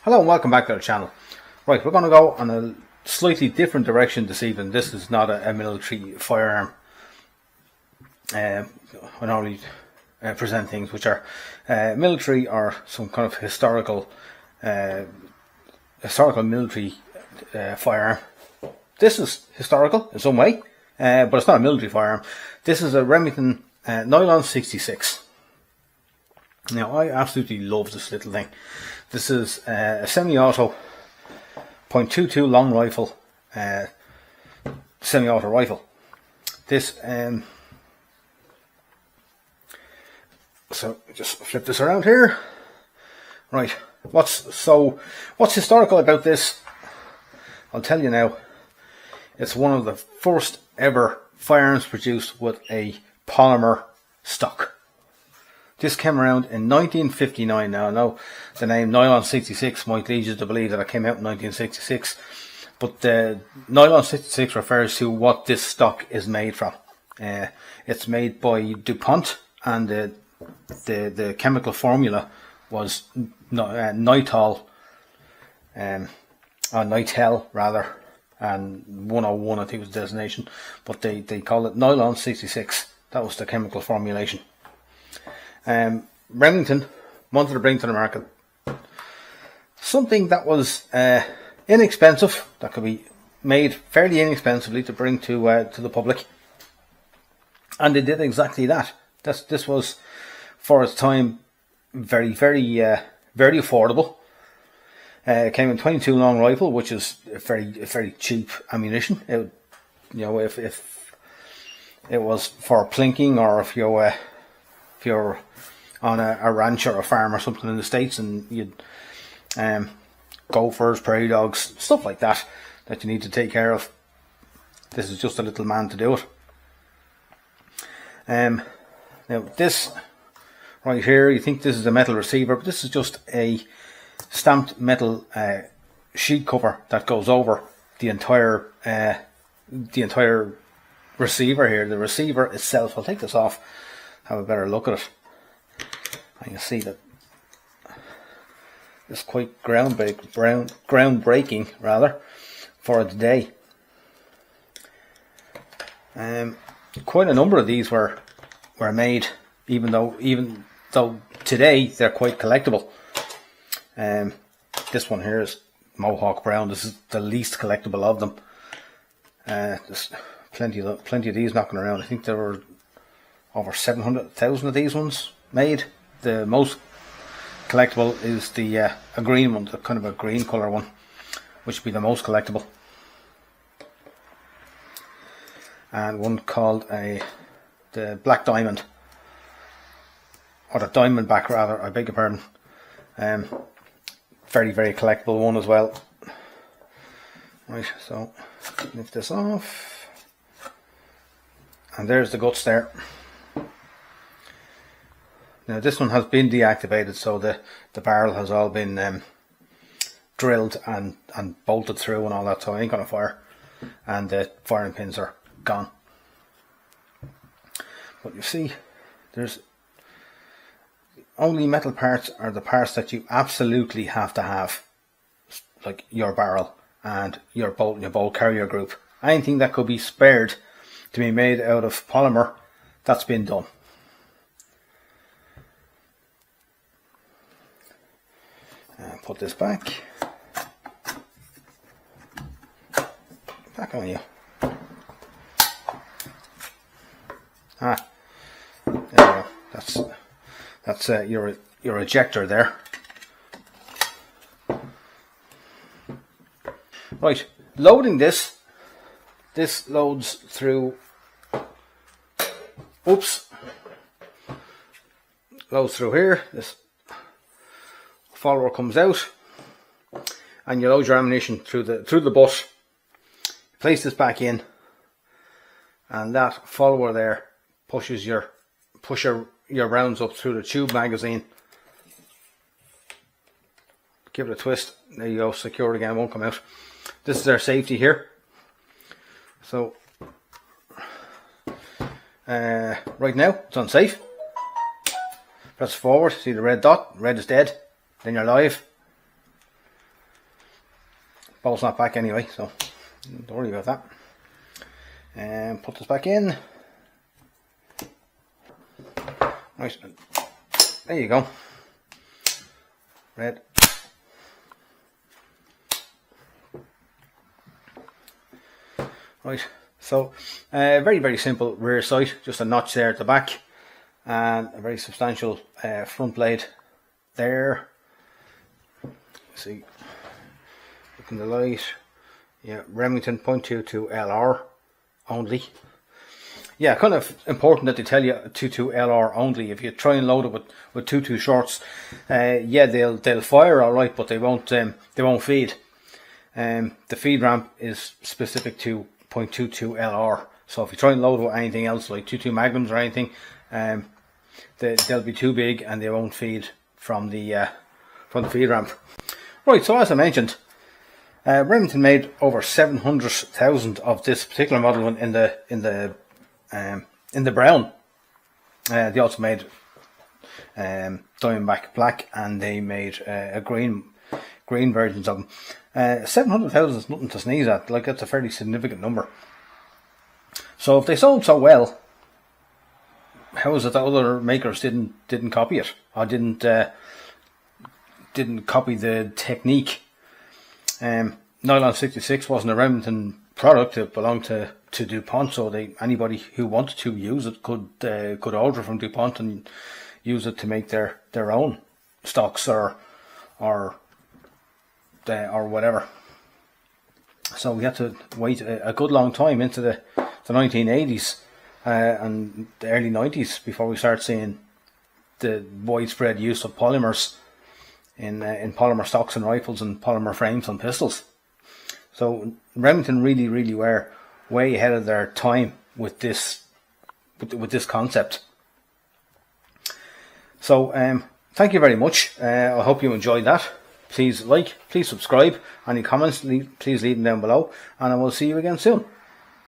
Hello and welcome back to the channel. Right, we're going to go on a slightly different direction this evening. This is not a military firearm. I normally present things which are military or some kind of historical military firearm. This is historical in some way, but it's not a military firearm. This is a Remington Nylon 66. Now, I absolutely love this little thing. This is a semi-auto .22 long rifle, semi-auto rifle. This, so just flip this around here. Right, what's historical about this? I'll tell you now. It's one of the first ever firearms produced with a polymer stock. This came around in 1959. Now, I know the name Nylon 66 might lead you to believe that it came out in 1966, but the Nylon 66 refers to what this stock is made from. It's made by DuPont, and the chemical formula was Nital, Nitel rather, and 101 I think was the designation, but they call it Nylon 66. That was the chemical formulation. Remington wanted to bring to the market something that was inexpensive, that could be made fairly inexpensively to bring to the public, and they did exactly that. This was, for its time, very affordable. It came in 22 long rifle, which is a very cheap ammunition. If it was for plinking, or if you're on a ranch or a farm or something in the States, and you'd gophers, prairie dogs, stuff like that you need to take care of. This is just a little man to do it. Now this right here, you think this is a metal receiver, but this is just a stamped metal sheet cover that goes over the entire receiver here. The receiver itself, I'll take this off, have a better look at it. And you see that it's quite groundbreaking rather for its day. Quite a number of these were made, even though today they're quite collectible. This one here is Mohawk Brown. This is the least collectible of them. There's plenty of these knocking around. I think there were over 700,000 of these ones made. The most collectible is a green one, the kind of a green colour one, which would be the most collectible. And one called the Black Diamond, or the Diamondback rather, I beg your pardon. Very collectible one as well. Right, so lift this off, and there's the guts there. Now this one has been deactivated, so the barrel has all been drilled and bolted through and all that, so I ain't gonna fire, and the firing pins are gone. But you see, there's only metal parts are the parts that you absolutely have to have, like your barrel and your bolt and your bolt carrier group. Anything that could be spared to be made out of polymer, that's been done. Put this back on you. There you go. That's your ejector there. Right, loading this loads through. Loads through here. This follower comes out, and you load your ammunition through the butt. Place this back in, and that follower there pushes your rounds up through the tube magazine. Give it a twist. There you go, secured again, won't come out. This is our safety here. So right now it's unsafe. Press forward, see the red dot, red is dead, then you're live. bow's not back anyway, so don't worry about that. And put this back in. Right, there you go. Red. Right, so very, very simple rear sight, just a notch there at the back, and a very substantial front blade there. See, look in the light. Yeah, Remington .22 LR only. Yeah, kind of important that they tell you 22 LR only. If you try and load it with 22 shorts, yeah, they'll fire all right, but they won't feed. The feed ramp is specific to .22 LR. So if you try and load with anything else like 22 Magnums or anything, they'll be too big and they won't feed from the feed ramp. Right. So as I mentioned, Remington made over 700,000 of this particular model in the brown. They also made Diamondback Black, and they made a green versions of them. 700,000 is nothing to sneeze at. Like, that's a fairly significant number. So if they sold so well, how is it that other makers didn't copy it, or didn't copy the technique? Nylon 66 wasn't a Remington product; it belonged to DuPont. So anybody who wanted to use it could order from DuPont and use it to make their own stocks or whatever. So we had to wait a good long time into the 1980s and the early 90s before we start seeing the widespread use of polymers in polymer stocks and rifles and polymer frames on pistols. So Remington really were way ahead of their time with this concept. So thank you very much. I hope you enjoyed that. Please like, please subscribe. Any comments, please leave them down below, and I will see you again soon.